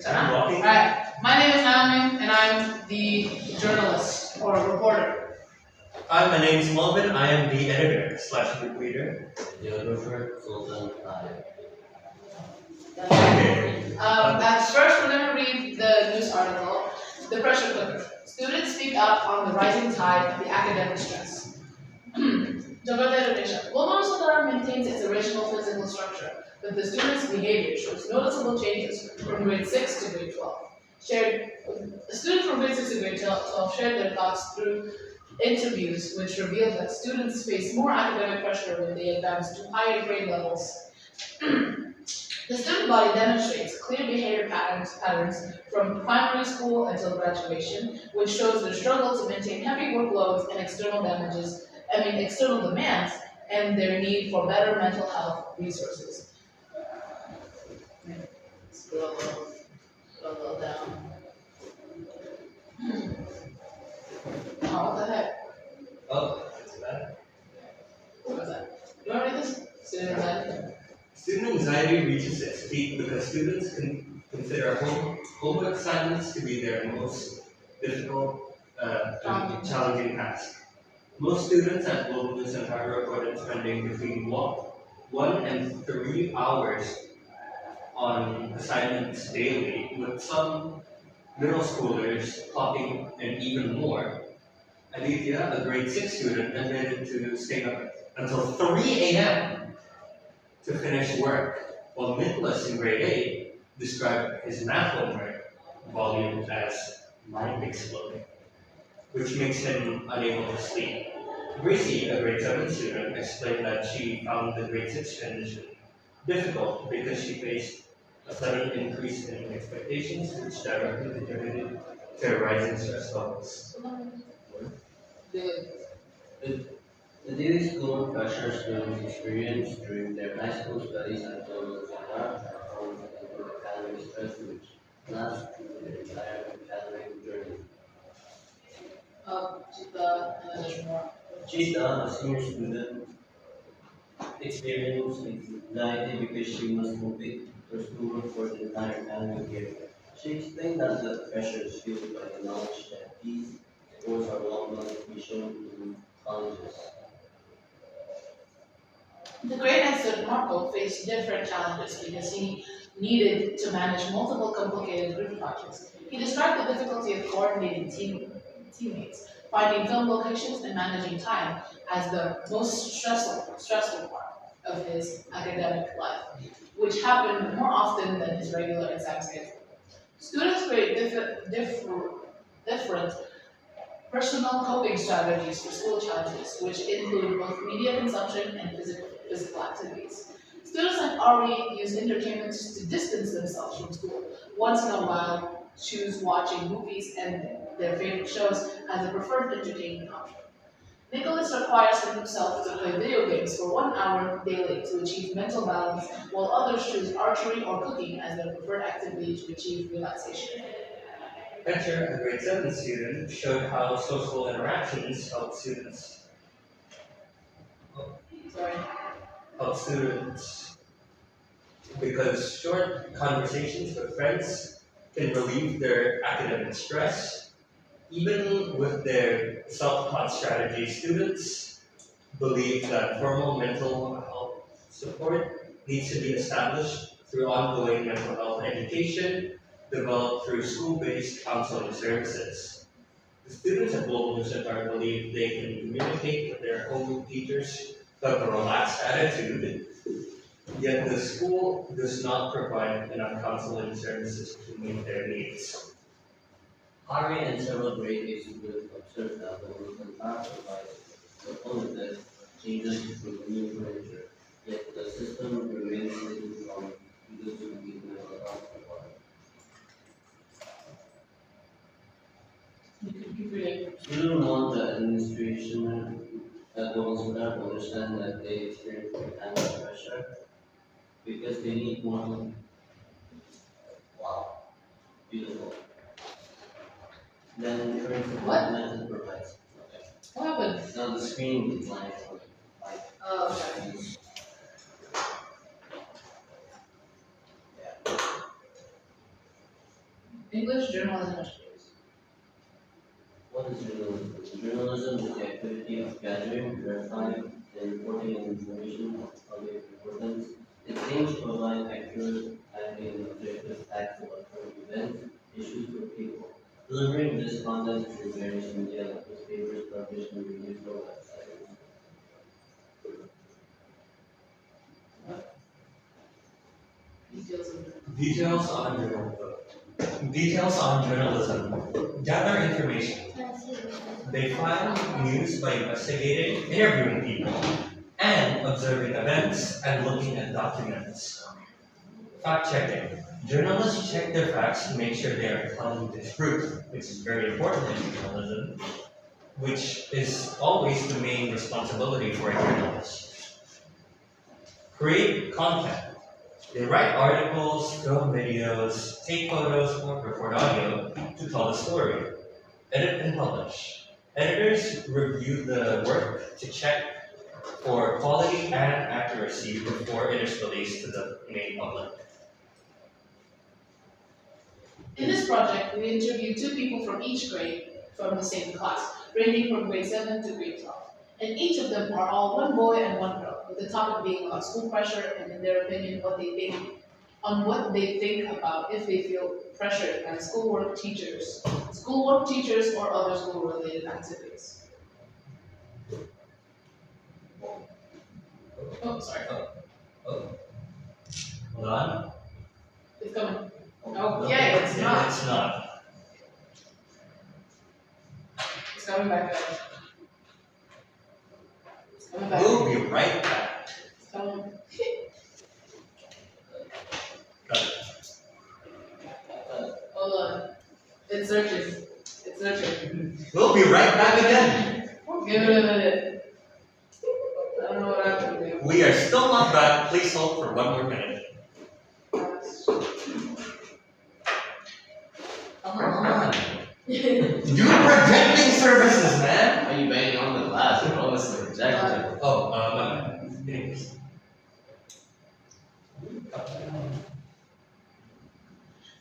Alright, my name is Naomi and I'm the journalist or reporter. Hi, my name is Malvin. I am the editor slash group leader. Geographer, Sultan, Okay. At first, we're going to read the news article, The Pressure Cooker. Students speak up on the rising tide of the academic stress. Jakarta, Indonesia. Woman Sultan maintains its original physical structure, but the students' behavior shows noticeable changes from grade 6 to grade 12. Students from grade 6 to grade 12 shared their thoughts through interviews, which revealed that students face more academic pressure when they advance to higher grade levels. The student body demonstrates clear behavior patterns from primary school until graduation, which shows their struggle to maintain heavy workloads and external demands, and their need for better mental health resources. Scroll down. Oh, what the heck? Oh, that's bad. What was that? You want to read this? Student anxiety? Student anxiety reaches its peak because students consider homework assignments to be their most difficult and challenging task. Most students at Global News and Harbor reported spending between 1 and 3 hours on assignments daily, with some middle schoolers clocking in even more. Aditya, a grade 6 student, admitted to staying up until 3 a.m. to finish work, while Nicholas in grade 8 described his math homework volume as mind exploding, which makes him unable to sleep. Gracie, a grade 7 student, explained that she found the grade 6 transition difficult because she faced a sudden increase in expectations, which directly contributed to a rise in stress levels. The, the daily school pressure students experience during their high school studies at Global Sultan are prone to academic stress which lasts through their entire academic journey. There's more. Cheetah, a senior student, experienced anxiety because she must complete her schoolwork for the entire academic year. She explained that the pressure is fueled by the knowledge that these scores are long known to be shown in colleges. The great and student Marco faced different challenges because he needed to manage multiple complicated group projects. He described the difficulty of coordinating teammates, finding film locations, and managing time as the most stressful part of his academic life, which happened more often than his regular exam schedule. Students create different personal coping strategies for school challenges, which include both media consumption and physical activities. Students have already used entertainment to distance themselves from school. Once in a while, choose watching movies and their favorite shows as a preferred entertainment option. Nicholas requires himself to play video games for 1 hour daily to achieve mental balance, while others choose archery or cooking as their preferred activity to achieve relaxation. Enter, a grade 7 student, showed how social interactions Sorry. help students because short conversations with friends can relieve their academic stress. Even with their self-taught strategies, students believe that formal mental health support needs to be established through ongoing mental health education developed through school-based counseling services. The students at Global Nutrition believe they can communicate with their home teachers who have a relaxed attitude, yet the school does not provide enough counseling services to meet their needs. Harvey and several grade A students observed that the Sultan provides supportive changes to new furniture, yet the system remains little from those who need mental health support. You can keep reading. Students want the administration at the hospital to understand that they experience academic pressure because they need more. Wow, beautiful. Then current What? method provides. Okay. What happened? Now the screen declines from like Oh, okay. English, journalism, and studies. What is journalism? Journalism is the activity of gathering, verifying, and reporting information of public importance. It aims to provide accurate, timely, and objective facts about current events, issues, or people. Delivering this content through various media like newspapers, television, reviews, or websites. Details of it. Details on journalism. Details on journalism. Gather information. They find news by investigating, interviewing people, and observing events and looking at documents. Fact checking. Journalists check their facts to make sure they are telling the truth, which is very important in journalism, which is always the main responsibility for a journalist. Create content. They write articles, film videos, take photos, or record audio to tell the story. Edit and publish. Editors review the work to check for quality and accuracy before it is released to the main public. In this project, we interviewed two people from each grade from the same class, ranging from grade 7 to grade 12. And each of them are all one boy and one girl, with the topic being about school pressure and, in their opinion, what they think about if they feel pressured by schoolwork, teachers, or other school-related activities. Oh, sorry. Oh. Hold on. It's coming. Oh, No, yeah, it's not. It's not. It's coming back, guys. It's coming back. We'll be right back. It's coming. Got it. Hold on. It's searching. It's searching. We'll be right back again. Give it a minute. I don't know what happened to We are still not back. Please hold for one more minute. Come on. Do projecting services, man. Why are you banging on the glass? You're almost the projector. Oh, my bad. Anyways.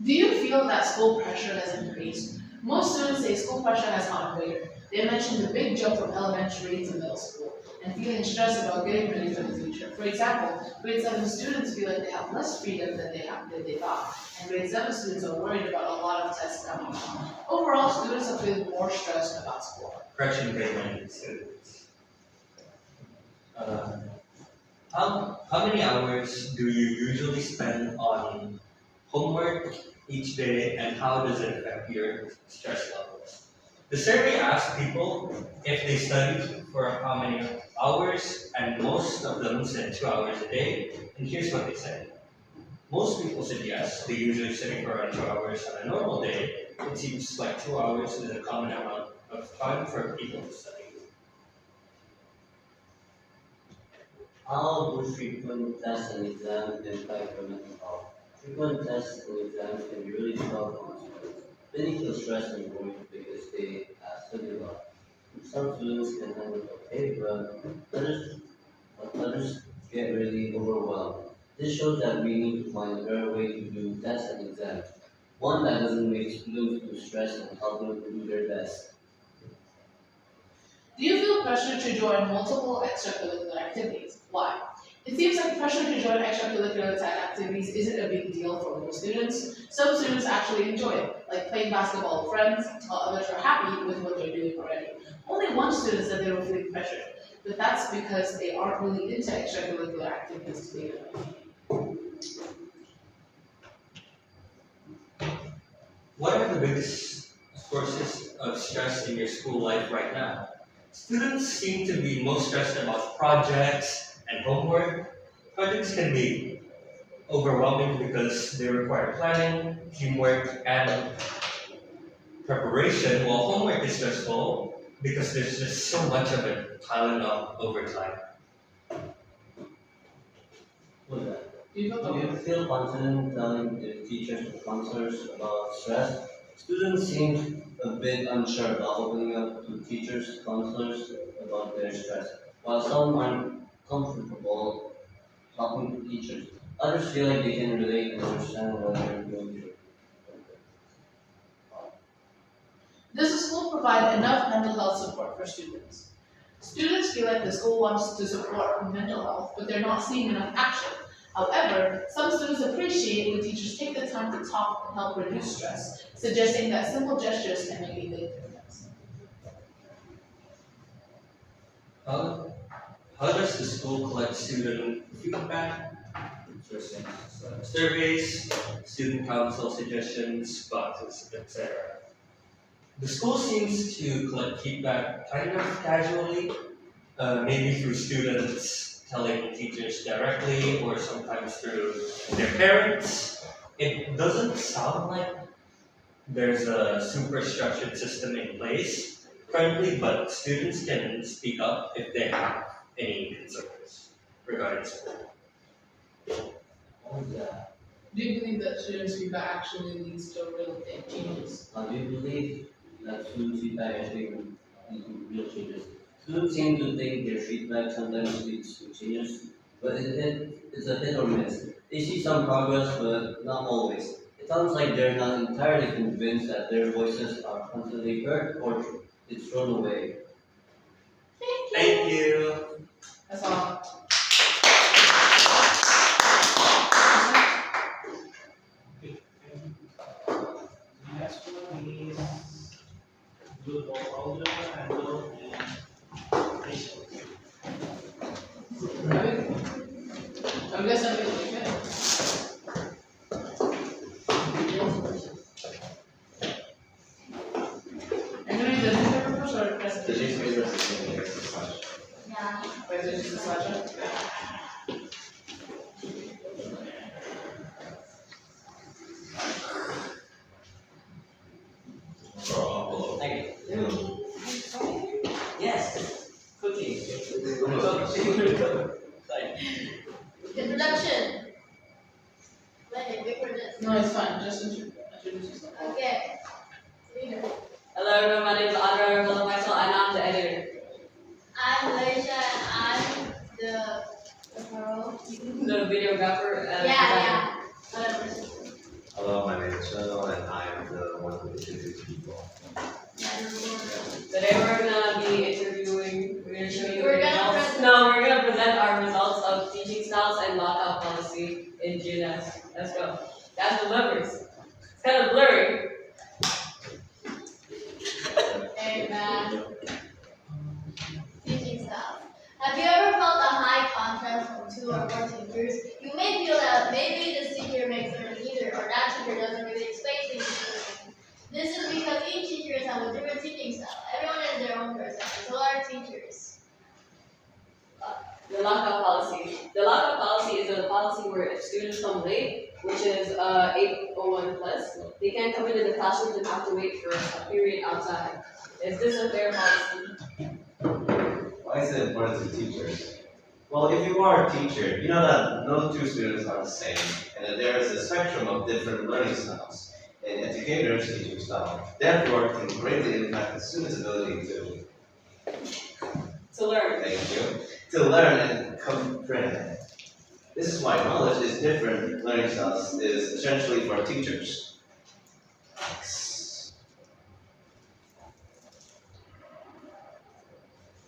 Do you feel that school pressure has increased? Most students say school pressure has gotten greater. They mention the big jump from elementary to middle school and feeling stressed about getting ready for the future. For example, grade 7 students feel like they have less freedom than they thought, and grade 7 students are worried about a lot of tests coming up. Overall, students are feeling more stressed about school. Correction grade 9 students. How many hours do you usually spend on homework each day, and how does it affect your stress levels? The survey asked people if they studied for how many hours, and most of them said 2 hours a day. And here's what they said. Most people said yes, they usually study for around 2 hours on a normal day. It seems like 2 hours is a common amount of time for people to study. How do frequent tests and exams impact your mental health? Frequent tests and exams can be really tough on students. Many feel stressed and worried because they study a lot. Some students can handle it okay, but others get really overwhelmed. This shows that we need to find a better way to do tests and exams. One that doesn't make students too stressed and help them to do their best. Do you feel pressure to join multiple extracurricular activities? Why? It seems like pressure to join extracurricular activities isn't a big deal for most students. Some students actually enjoy it, like playing basketball with friends, while others are happy with what they're doing already. Only one student said they were feeling pressured, but that's because they aren't really into extracurricular activities to begin with. What are the biggest sources of stress in your school life right now? Students seem to be most stressed about projects and homework. Projects can be overwhelming because they require planning, teamwork, and preparation, while homework is stressful because there's just so much of it piling up over time. What's that? Do you feel Do you feel confident telling the teachers and counselors about stress? Students seem a bit unsure about opening up to teachers, counselors about their stress. While some aren't comfortable talking to teachers, others feel like they can relate and understand what they're going through. Does the school provide enough mental health support for students? Students feel like the school wants to support mental health, but they're not seeing enough action. However, some students appreciate when teachers take the time to talk and help reduce stress, suggesting that simple gestures can make a big difference. How, how does the school collect student feedback? Interesting. Surveys, student council suggestions, boxes, etc. The school seems to collect feedback kind of casually, maybe through students telling teachers directly or sometimes through their parents. It doesn't sound like there's a super structured system in place currently, but students can speak up if they have any concerns regarding school. Oh, yeah. Do you believe that students' feedback actually leads to real changes? Do you believe that student feedback actually lead to real changes? Students seem to think their feedback sometimes leads to changes, but it's a hit or miss. They see some progress, but not always. It sounds like they're not entirely convinced that their voices are constantly heard or it's thrown away. Thank you. That's all. Next one is good for Audra, Randall, and Leysha. Are you guys done with it? Are you gonna do the newspaper first or The presentation? newspaper is the same here as the slide. Yeah. Presentation is slideshow? Okay. Yes. Cooking. Introduction. Wait, wait for this. No, it's fine, just introduce yourself. Okay. Leader. Hello everyone, my name is Audra, and I'm the editor. I'm Leysha and I'm the girl. The videographer and Yeah. Whatever. Hello, my name is Randall, and I am the one who introduces people. Today we're gonna be interviewing, we're gonna show you We're the gonna results. present- No, we're gonna present our results of teaching styles and lockout policy in GNS. Let's go. That's the numbers. It's kind of blurry. Amen. Teaching style. Have you ever felt a high contrast from two or more teachers? You may feel that maybe this teacher makes learning easier or that teacher doesn't really explain things to me. This is because each teacher has a different teaching style. Everyone has their own personality. So are teachers. The lockout policy. The lockout policy is a policy where if students come late, which is 8:01 plus, they can't come in the classrooms and have to wait for a period outside. Is this a fair policy? Why is it important to teachers? Well, if you are a teacher, you know that no two students are the same, and that there is a spectrum of different learning styles. And educators' teaching style, therefore, can greatly impact the student's ability To learn. to learn and comprehend. This is why knowledge is different learning styles is essentially for teachers.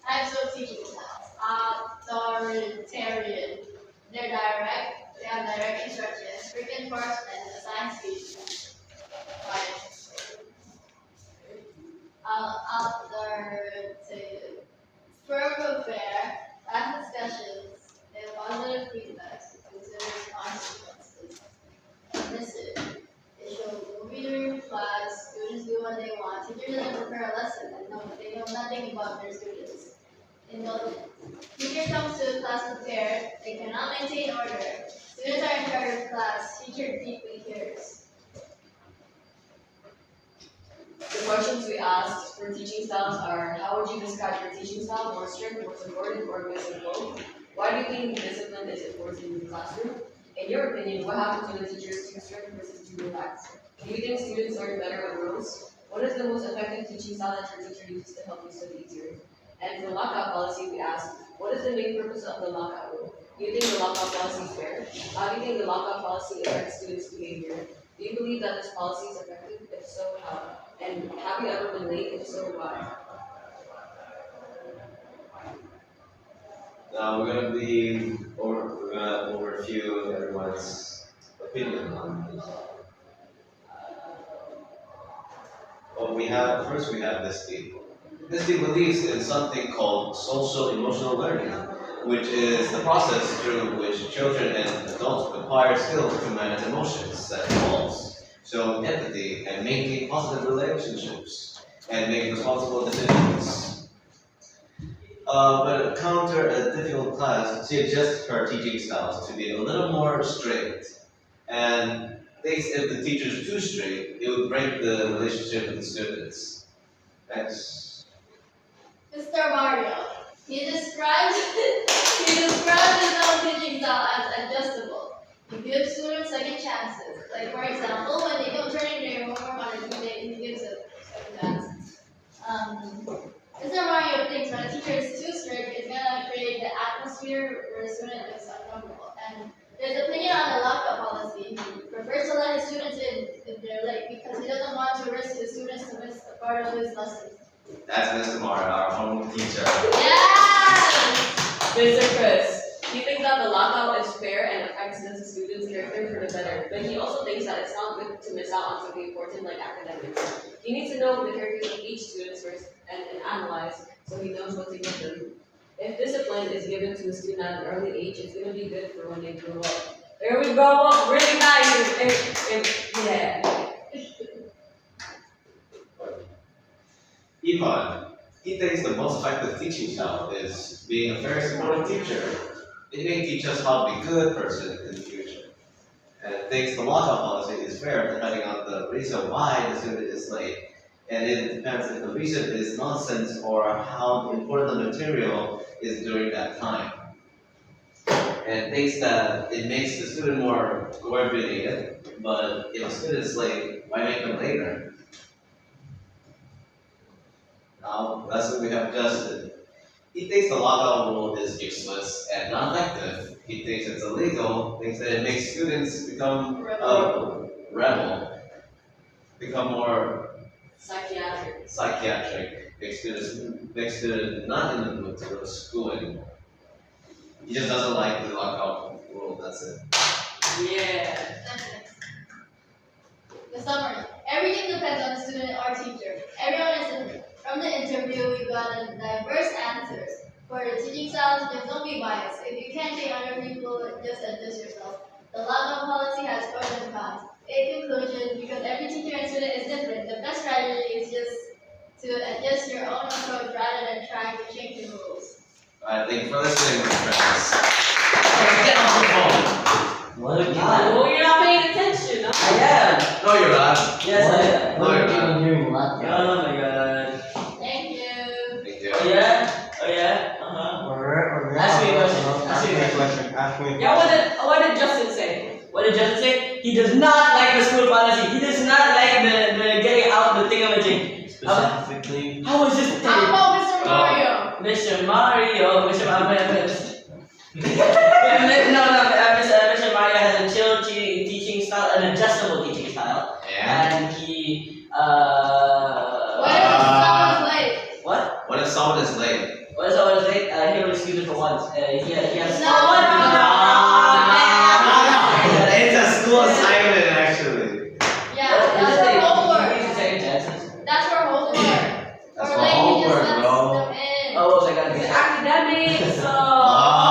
Types of teaching styles. Authoritarian. They're direct. They have direct instructions, strict enforcement, and assigned speech. Authoritative. Firm affair. Ask discussions. They have positive feedback. Considers consequences. Permissive. They show movie during class. Students do what they want. Teacher doesn't prepare a lesson and they know nothing about their students. Indulgent. Teacher comes to class prepared. They cannot maintain order. Students are in charge of class. Teacher deeply cares. The questions we asked for teaching styles are: how would you describe your teaching style? More strict, more supportive, or a mix of both? Why do you think discipline is important in the classroom? In your opinion, what happens when a teacher is too strict versus too relaxed? Do you think students learn better on rules? What is the most effective teaching style that your teacher uses to help you study easier? And for lockout policy, we asked, what is the main purpose of the lockout rule? Do you think the lockout policy is fair? How do you think the lockout policy affects students' behavior? Do you believe that this policy is effective? If so, how? And have you ever been late? If so, why? Now we're gonna overview everyone's opinion on this. Well, first we have this team. This team believes in something called social emotional learning, which is the process through which children and adults acquire skills to manage emotions that involves showing empathy and making positive relationships and making responsible decisions. But to counter a difficult class, she adjusts her teaching styles to be a little more strict and thinks if the teacher is too strict, it would break the relationship with the students. Next. Mr. Mario. He describes his own teaching style as adjustable. He gives students second chances. Like for example, when they don't turn in their homework on a due date, he gives a second chance. Mr. Mario thinks when a teacher is too strict, it's gonna create the atmosphere where the student is uncomfortable. And his opinion on the lockout policy, he prefers to let his students in if they're late because he doesn't want to risk his students to miss a part of his lesson. That's Mr. Mara, our home teacher. Yes! Mr. Chris, he thinks that the lockout is fair and affects the student's character for the better, but he also thinks that it's not good to miss out on something important like academics. He needs to know the characters of each student first and analyze so he knows what to give them. If discipline is given to a student at an early age, it's going to be good for when they grow up. There we grow up really nice. Yeah. Ivan, he thinks the most effective teaching style is being a very supportive teacher. It may teach us how to be a good person in the future. And thinks the lockout policy is fair depending on the reason why the student is late. And it depends if the reason is nonsense or how important the material is during that time. And thinks that it makes the student more coordinated, but if a student is late, why make them later? Now, lastly, we have Justin. He thinks the lockout rule is useless and not effective. He thinks it's illegal, thinks that it makes students become rebel, become more psychiatric, makes students not in the mood to go to school anymore. He just doesn't like the lockout rule, that's it. Yeah. The summary. Everything depends on the student or teacher. Everyone is different. From the interview, we got diverse answers. For the teaching styles, just don't be biased. If you can't take other people, just adjust yourself. The lockout policy has pros and cons. In conclusion, because every teacher and student is different, the best strategy is just to adjust your own approach rather than trying to change the rules. Alright, thank you for listening, my friends. Get off the phone! What a Oh, you're not paying attention, huh? I am. No, you're not. Yes, I am. No, you're not. Hearing what? Oh my god. Thank you. Thank you. Oh yeah? Oh yeah? Uh-huh. Ask me a question. Ask me a question. Ask me a Yeah, question. what did Justin say? What did Justin say? He does not like the school policy. He does not like the getting out the thingamajig. Specifically, How was this How thing? about Mr. Mario? Mr. Mario, Mr. Mario, Mr. Mario has a chill teaching style, an adjustable teaching style, And and he What if someone's late? what? what if someone is late? What is someone is late? He only excused it for once. He has No, It's a school assignment, actually. Yeah, that's for homework. He needs second chances. That's for homework. That's Or for late, he just homework, lets bro. them in. Oh, so I gotta get academics. Ah,